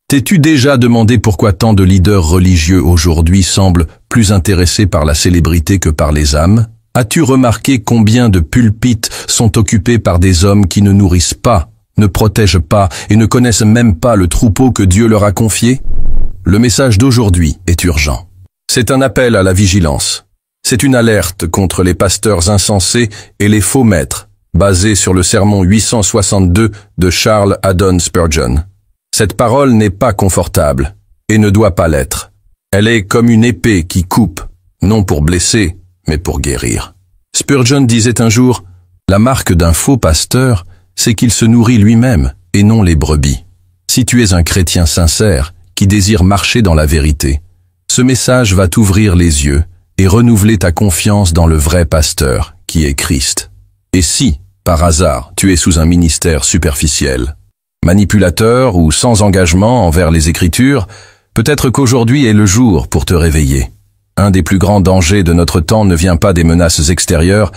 T'es-tu déjà demandé pourquoi tant de leaders religieux aujourd'hui semblent plus intéressés par la célébrité que par les âmes? As-tu remarqué combien de pulpits sont occupés par des hommes qui ne nourrissent pas, ne protègent pas et ne connaissent même pas le troupeau que Dieu leur a confié? Le message d'aujourd'hui est urgent. C'est un appel à la vigilance. C'est une alerte contre les pasteurs insensés et les faux maîtres, basé sur le sermon 862 de Charles Haddon Spurgeon. Cette parole n'est pas confortable et ne doit pas l'être. Elle est comme une épée qui coupe, non pour blesser, mais pour guérir. Spurgeon disait un jour, « La marque d'un faux pasteur, c'est qu'il se nourrit lui-même et non les brebis. » Si tu es un chrétien sincère qui désire marcher dans la vérité, ce message va t'ouvrir les yeux et renouveler ta confiance dans le vrai pasteur, qui est Christ. Et si, par hasard, tu es sous un ministère superficiel, manipulateur ou sans engagement envers les Écritures, peut-être qu'aujourd'hui est le jour pour te réveiller. Un des plus grands dangers de notre temps ne vient pas des menaces extérieures,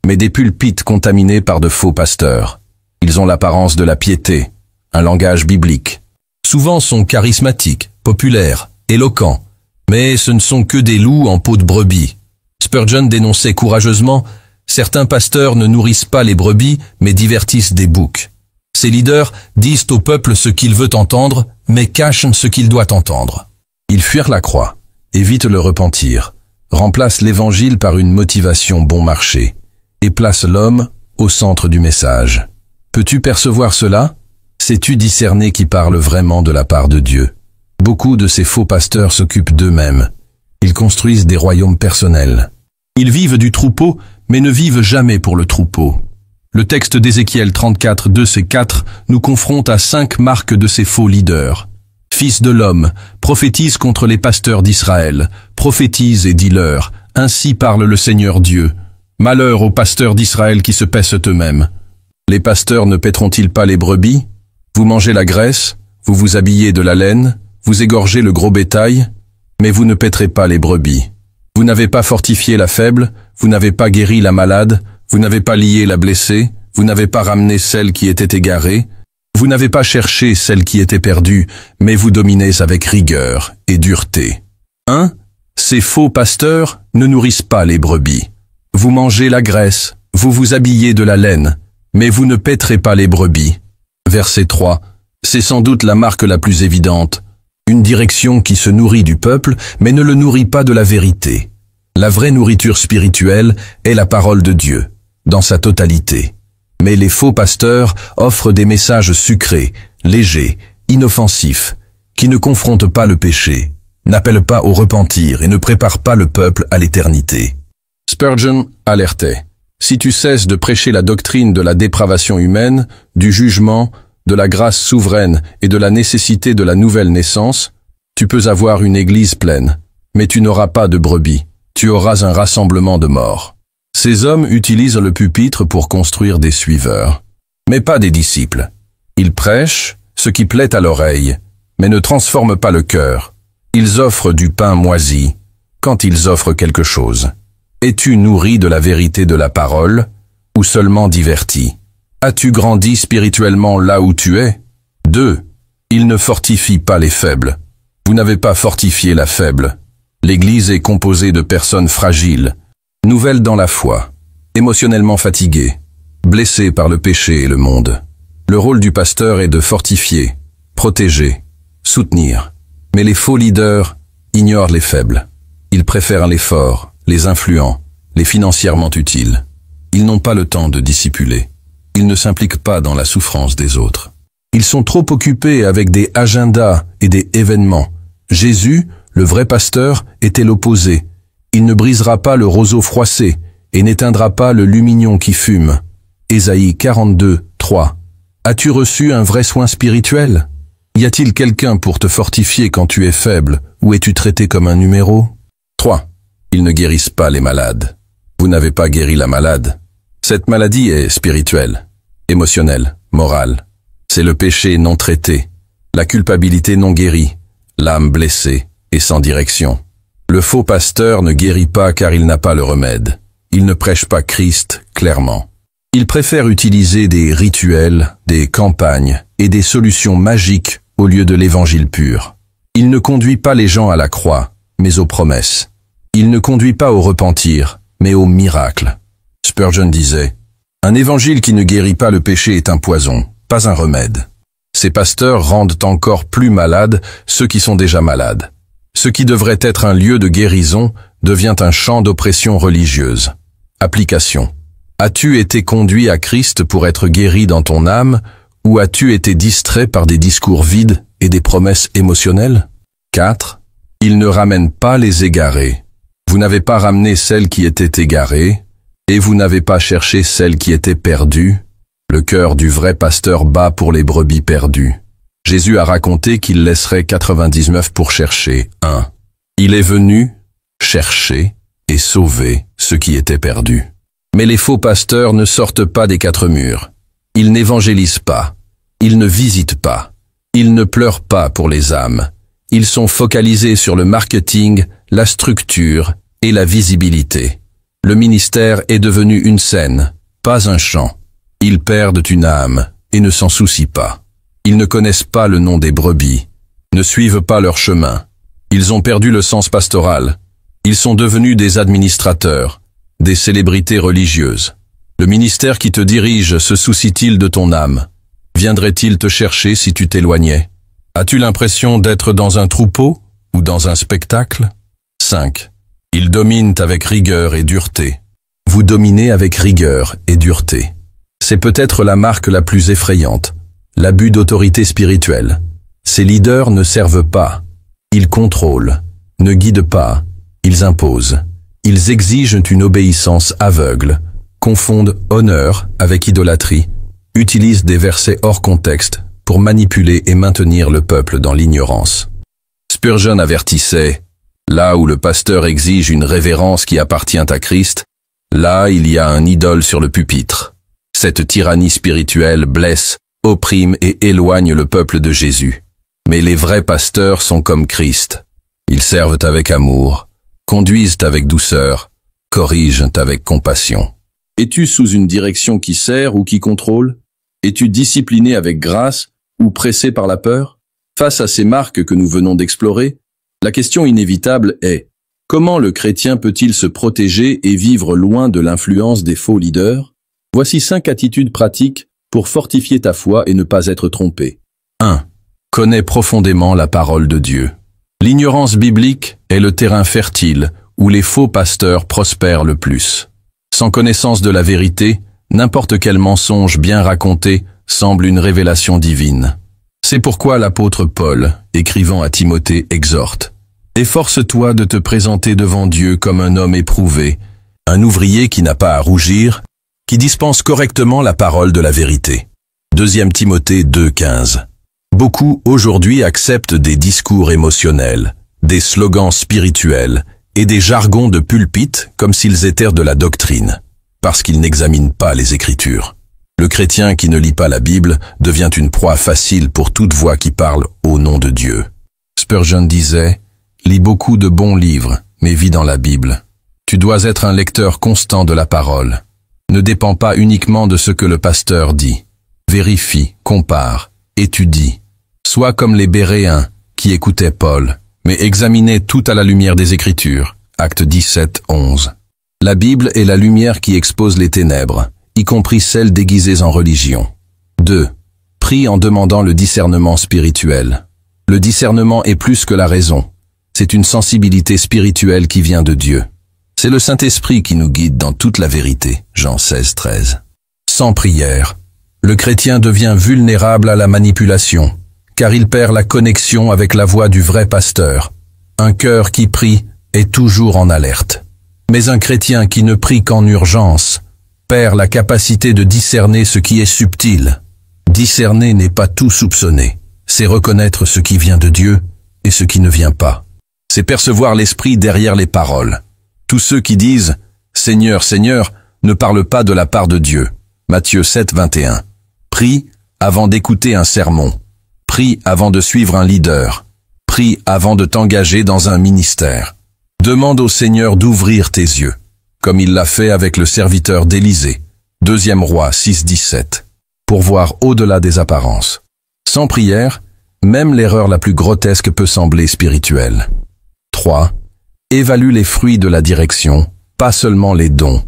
mais des pulpits contaminés par de faux pasteurs. Ils ont l'apparence de la piété, un langage biblique. Souvent sont charismatiques, populaires, éloquents, mais ce ne sont que des loups en peau de brebis. Spurgeon dénonçait courageusement, certains pasteurs ne nourrissent pas les brebis, mais divertissent des boucs. Ces leaders disent au peuple ce qu'il veut entendre, mais cachent ce qu'il doit entendre. Ils fuirent la croix, évitent le repentir, remplacent l'évangile par une motivation bon marché, et placent l'homme au centre du message. Peux-tu percevoir cela? Sais-tu discerner qui parle vraiment de la part de Dieu? Beaucoup de ces faux pasteurs s'occupent d'eux-mêmes. Ils construisent des royaumes personnels. Ils vivent du troupeau, mais ne vivent jamais pour le troupeau. Le texte d'Ézéchiel 34, 2-4 nous confronte à 5 marques de ces faux leaders. Fils de l'homme, prophétise contre les pasteurs d'Israël, prophétise et dis-leur, ainsi parle le Seigneur Dieu. Malheur aux pasteurs d'Israël qui se paissent eux-mêmes. Les pasteurs ne paîtront-ils pas les brebis? Vous mangez la graisse, vous vous habillez de la laine, vous égorgez le gros bétail, mais vous ne paîtrez pas les brebis. Vous n'avez pas fortifié la faible, vous n'avez pas guéri la malade, vous n'avez pas lié la blessée, vous n'avez pas ramené celle qui était égarée, vous n'avez pas cherché celle qui était perdue, mais vous dominez avec rigueur et dureté. 1. Ces faux pasteurs ne nourrissent pas les brebis. Vous mangez la graisse, vous vous habillez de la laine, mais vous ne paîtrez pas les brebis. Verset 3. C'est sans doute la marque la plus évidente. Une direction qui se nourrit du peuple, mais ne le nourrit pas de la vérité. La vraie nourriture spirituelle est la parole de Dieu, dans sa totalité. Mais les faux pasteurs offrent des messages sucrés, légers, inoffensifs, qui ne confrontent pas le péché, n'appellent pas au repentir et ne préparent pas le peuple à l'éternité. Spurgeon alertait. Si tu cesses de prêcher la doctrine de la dépravation humaine, du jugement, de la grâce souveraine et de la nécessité de la nouvelle naissance, tu peux avoir une église pleine, mais tu n'auras pas de brebis, tu auras un rassemblement de morts. Ces hommes utilisent le pupitre pour construire des suiveurs, mais pas des disciples. Ils prêchent ce qui plaît à l'oreille, mais ne transforment pas le cœur. Ils offrent du pain moisi quand ils offrent quelque chose. Es-tu nourri de la vérité de la parole ou seulement diverti? As-tu grandi spirituellement là où tu es? 2. Ils ne fortifient pas les faibles. Vous n'avez pas fortifié la faible. L'Église est composée de personnes fragiles, nouvelles dans la foi, émotionnellement fatiguées, blessées par le péché et le monde. Le rôle du pasteur est de fortifier, protéger, soutenir. Mais les faux leaders ignorent les faibles. Ils préfèrent les forts, les influents, les financièrement utiles. Ils n'ont pas le temps de discipuler. Ils ne s'impliquent pas dans la souffrance des autres. Ils sont trop occupés avec des agendas et des événements. Jésus, le vrai pasteur, était l'opposé. Il ne brisera pas le roseau froissé et n'éteindra pas le lumignon qui fume. Ésaïe 42, 3. As-tu reçu un vrai soin spirituel? Y a-t-il quelqu'un pour te fortifier quand tu es faible, ou es-tu traité comme un numéro? 3. Ils ne guérissent pas les malades. Vous n'avez pas guéri la malade. Cette maladie est spirituelle, émotionnelle, morale. C'est le péché non traité, la culpabilité non guérie, l'âme blessée et sans direction. Le faux pasteur ne guérit pas car il n'a pas le remède. Il ne prêche pas Christ clairement. Il préfère utiliser des rituels, des campagnes et des solutions magiques au lieu de l'évangile pur. Il ne conduit pas les gens à la croix, mais aux promesses. Il ne conduit pas au repentir, mais au miracle. Spurgeon disait, « Un évangile qui ne guérit pas le péché est un poison, pas un remède. » Ces pasteurs rendent encore plus malades ceux qui sont déjà malades. Ce qui devrait être un lieu de guérison devient un champ d'oppression religieuse. Application. As-tu été conduit à Christ pour être guéri dans ton âme, ou as-tu été distrait par des discours vides et des promesses émotionnelles? 4. Il ne ramène pas les égarés. Vous n'avez pas ramené celles qui étaient égarées, et vous n'avez pas cherché celles qui étaient perdues. Le cœur du vrai pasteur bat pour les brebis perdues. Jésus a raconté qu'il laisserait 99 pour chercher 1. Il est venu chercher et sauver ceux qui étaient perdus. Mais les faux pasteurs ne sortent pas des 4 murs. Ils n'évangélisent pas. Ils ne visitent pas. Ils ne pleurent pas pour les âmes. Ils sont focalisés sur le marketing, la structure et la visibilité. Le ministère est devenu une scène, pas un chant. Ils perdent une âme et ne s'en soucient pas. Ils ne connaissent pas le nom des brebis, ne suivent pas leur chemin. Ils ont perdu le sens pastoral. Ils sont devenus des administrateurs, des célébrités religieuses. Le ministère qui te dirige se soucie-t-il de ton âme? Viendrait-il te chercher si tu t'éloignais? As-tu l'impression d'être dans un troupeau ou dans un spectacle? 5. Ils dominent avec rigueur et dureté. Vous dominez avec rigueur et dureté. C'est peut-être la marque la plus effrayante, l'abus d'autorité spirituelle. Ces leaders ne servent pas. Ils contrôlent, ne guident pas, ils imposent. Ils exigent une obéissance aveugle, confondent honneur avec idolâtrie, utilisent des versets hors contexte pour manipuler et maintenir le peuple dans l'ignorance. Spurgeon avertissait, « Là où le pasteur exige une révérence qui appartient à Christ, là il y a un idole sur le pupitre. Cette tyrannie spirituelle blesse, opprime et éloigne le peuple de Jésus. Mais les vrais pasteurs sont comme Christ. Ils servent avec amour, conduisent avec douceur, corrigent avec compassion. Es-tu sous une direction qui sert ou qui contrôle? Es-tu discipliné avec grâce ou pressé par la peur? Face à ces marques que nous venons d'explorer, la question inévitable est, comment le chrétien peut-il se protéger et vivre loin de l'influence des faux leaders? Voici 5 attitudes pratiques pour fortifier ta foi et ne pas être trompé. 1. Connais profondément la parole de Dieu. L'ignorance biblique est le terrain fertile où les faux pasteurs prospèrent le plus. Sans connaissance de la vérité, n'importe quel mensonge bien raconté semble une révélation divine. C'est pourquoi l'apôtre Paul, écrivant à Timothée, exhorte « Efforce-toi de te présenter devant Dieu comme un homme éprouvé, un ouvrier qui n'a pas à rougir, qui dispense correctement la parole de la vérité. » 2 Timothée 2,15. Beaucoup aujourd'hui acceptent des discours émotionnels, des slogans spirituels et des jargons de pulpite comme s'ils étaient de la doctrine, parce qu'ils n'examinent pas les Écritures. Le chrétien qui ne lit pas la Bible devient une proie facile pour toute voix qui parle au nom de Dieu. Spurgeon disait « Lis beaucoup de bons livres, mais vis dans la Bible. Tu dois être un lecteur constant de la parole. Ne dépends pas uniquement de ce que le pasteur dit. Vérifie, compare, étudie. Sois comme les Béréens qui écoutaient Paul, mais examinaient tout à la lumière des Écritures. » Acte 17, 11. La Bible est la lumière qui expose les ténèbres, y compris celles déguisées en religion. 2. Prie en demandant le discernement spirituel. Le discernement est plus que la raison. C'est une sensibilité spirituelle qui vient de Dieu. C'est le Saint-Esprit qui nous guide dans toute la vérité. Jean 16, 13. Sans prière, le chrétien devient vulnérable à la manipulation, car il perd la connexion avec la voix du vrai pasteur. Un cœur qui prie est toujours en alerte. Mais un chrétien qui ne prie qu'en urgence perd la capacité de discerner ce qui est subtil. Discerner n'est pas tout soupçonner. C'est reconnaître ce qui vient de Dieu et ce qui ne vient pas. C'est percevoir l'esprit derrière les paroles. Tous ceux qui disent « Seigneur, Seigneur » ne parlent pas de la part de Dieu. Matthieu 7, 21. Prie avant d'écouter un sermon. Prie avant de suivre un leader. Prie avant de t'engager dans un ministère. Demande au Seigneur d'ouvrir tes yeux, comme il l'a fait avec le serviteur d'Élisée, 2 Rois 6, 17, pour voir au-delà des apparences. Sans prière, Même l'erreur la plus grotesque peut sembler spirituelle. 3. Évalue les fruits de la direction, pas seulement les dons.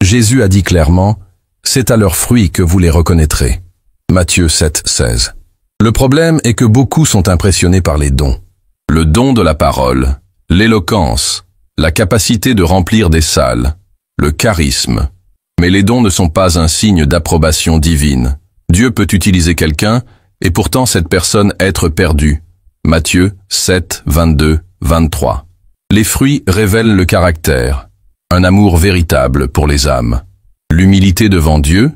Jésus a dit clairement, « C'est à leurs fruits que vous les reconnaîtrez ». Matthieu 7, 16. Le problème est que beaucoup sont impressionnés par les dons. Le don de la parole, l'éloquence, la capacité de remplir des salles, le charisme. Mais les dons ne sont pas un signe d'approbation divine. Dieu peut utiliser quelqu'un, et pourtant cette personne être perdue. Matthieu 7, 22, 23. Les fruits révèlent le caractère, un amour véritable pour les âmes, l'humilité devant Dieu,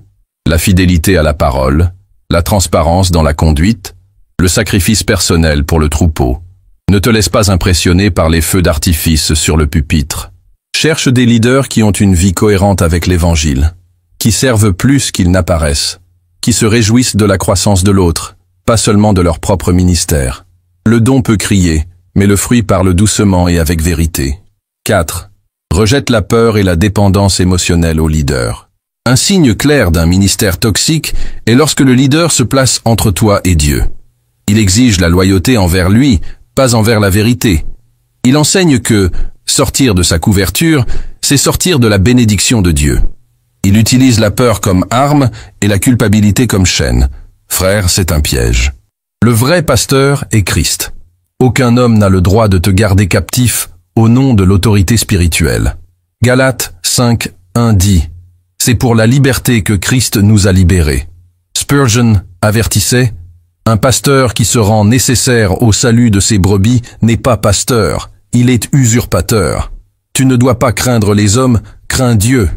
la fidélité à la parole, la transparence dans la conduite, le sacrifice personnel pour le troupeau. Ne te laisse pas impressionner par les feux d'artifice sur le pupitre. Cherche des leaders qui ont une vie cohérente avec l'Évangile, qui servent plus qu'ils n'apparaissent, qui se réjouissent de la croissance de l'autre, pas seulement de leur propre ministère. Le don peut crier, mais le fruit parle doucement et avec vérité. 4. Rejette la peur et la dépendance émotionnelle au leader. Un signe clair d'un ministère toxique est lorsque le leader se place entre toi et Dieu. Il exige la loyauté envers lui, pas envers la vérité. Il enseigne que sortir de sa couverture, c'est sortir de la bénédiction de Dieu. Il utilise la peur comme arme et la culpabilité comme chaîne. Frère, c'est un piège. Le vrai pasteur est Christ. Aucun homme n'a le droit de te garder captif au nom de l'autorité spirituelle. Galates 5, 1 dit « C'est pour la liberté que Christ nous a libérés ». Spurgeon avertissait « Un pasteur qui se rend nécessaire au salut de ses brebis n'est pas pasteur, il est usurpateur. Tu ne dois pas craindre les hommes, crains Dieu.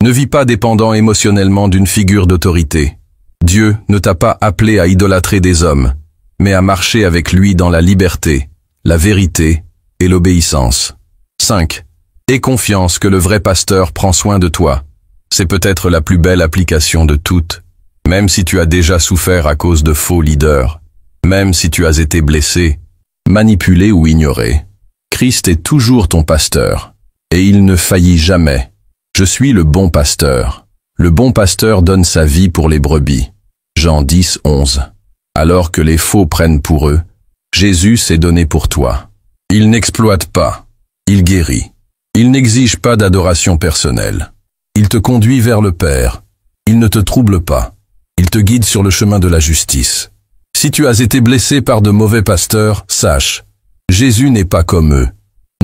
Ne vis pas dépendant émotionnellement d'une figure d'autorité. Dieu ne t'a pas appelé à idolâtrer des hommes, mais à marcher avec lui dans la liberté, la vérité et l'obéissance. 5. Aie confiance que le vrai pasteur prend soin de toi. C'est peut-être la plus belle application de toutes. Même si tu as déjà souffert à cause de faux leaders, même si tu as été blessé, manipulé ou ignoré, Christ est toujours ton pasteur, et il ne faillit jamais. Je suis le bon pasteur. Le bon pasteur donne sa vie pour les brebis. Jean 10, 11. Alors que les faux prennent pour eux, Jésus s'est donné pour toi. Il n'exploite pas, il guérit. Il n'exige pas d'adoration personnelle. Il te conduit vers le Père. Il ne te trouble pas. Il te guide sur le chemin de la justice. Si tu as été blessé par de mauvais pasteurs, sache, Jésus n'est pas comme eux.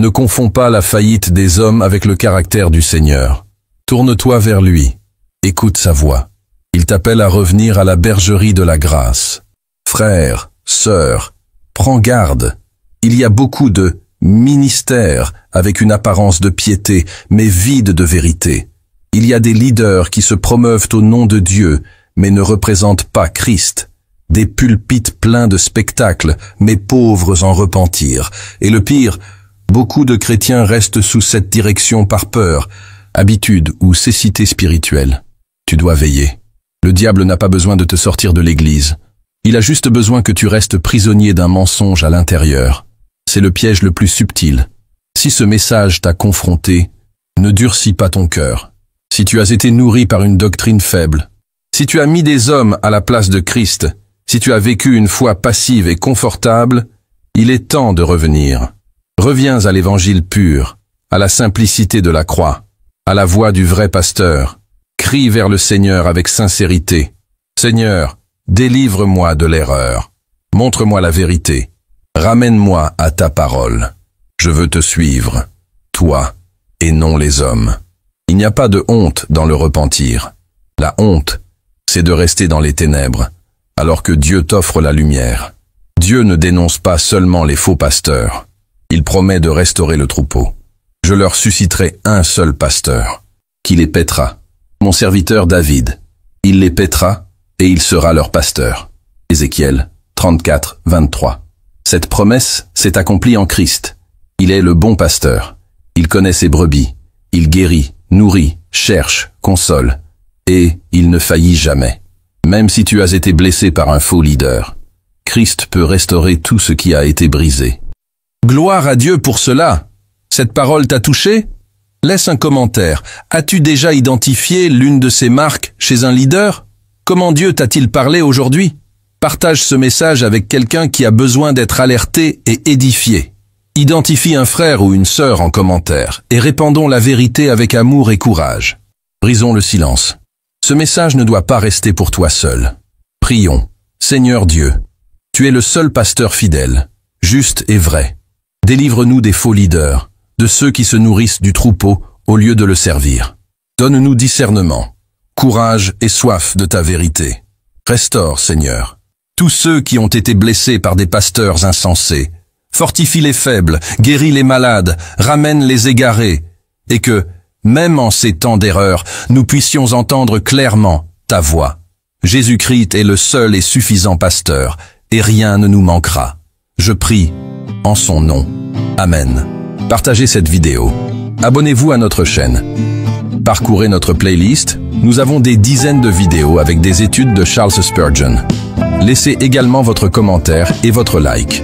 Ne confonds pas la faillite des hommes avec le caractère du Seigneur. Tourne-toi vers lui. Écoute sa voix. Il t'appelle à revenir à la bergerie de la grâce. Frère, sœur, prends garde. Il y a beaucoup de ministères avec une apparence de piété, mais vide de vérité. Il y a des leaders qui se promeuvent au nom de Dieu, mais ne représentent pas Christ. Des pulpites pleins de spectacles, mais pauvres en repentir. Et le pire, beaucoup de chrétiens restent sous cette direction par peur, habitude ou cécité spirituelle. Tu dois veiller. Le diable n'a pas besoin de te sortir de l'église. Il a juste besoin que tu restes prisonnier d'un mensonge à l'intérieur. C'est le piège le plus subtil. Si ce message t'a confronté, ne durcis pas ton cœur. Si tu as été nourri par une doctrine faible, si tu as mis des hommes à la place de Christ, si tu as vécu une foi passive et confortable, il est temps de revenir. Reviens à l'évangile pur, à la simplicité de la croix, à la voix du vrai pasteur. Crie vers le Seigneur avec sincérité. Seigneur, délivre-moi de l'erreur. Montre-moi la vérité. Ramène-moi à ta parole. Je veux te suivre, toi, et non les hommes. Il n'y a pas de honte dans le repentir. La honte, c'est de rester dans les ténèbres, alors que Dieu t'offre la lumière. Dieu ne dénonce pas seulement les faux pasteurs. Il promet de restaurer le troupeau. Je leur susciterai un seul pasteur, qui les paîtra. Mon serviteur David. Il les paîtra, et il sera leur pasteur. Ézéchiel 34, 23. Cette promesse s'est accomplie en Christ. Il est le bon pasteur. Il connaît ses brebis. Il guérit, nourrit, cherche, console. Et il ne faillit jamais. Même si tu as été blessé par un faux leader, Christ peut restaurer tout ce qui a été brisé. Gloire à Dieu pour cela. Cette parole t'a touché? Laisse un commentaire. As-tu déjà identifié l'une de ces marques chez un leader? Comment Dieu t'a-t-il parlé aujourd'hui? Partage ce message avec quelqu'un qui a besoin d'être alerté et édifié. Identifie un frère ou une sœur en commentaire et répandons la vérité avec amour et courage. Brisons le silence. Ce message ne doit pas rester pour toi seul. Prions. Seigneur Dieu, tu es le seul pasteur fidèle, juste et vrai. Délivre-nous des faux leaders, de ceux qui se nourrissent du troupeau au lieu de le servir. Donne-nous discernement, courage et soif de ta vérité. Restaure, Seigneur, tous ceux qui ont été blessés par des pasteurs insensés. Fortifie les faibles, guéris les malades, ramène les égarés, et que, même en ces temps d'erreur, nous puissions entendre clairement ta voix. Jésus-Christ est le seul et suffisant pasteur, et rien ne nous manquera. Je prie en son nom. Amen. Partagez cette vidéo. Abonnez-vous à notre chaîne. Parcourez notre playlist. Nous avons des dizaines de vidéos avec des études de Charles Spurgeon. Laissez également votre commentaire et votre like.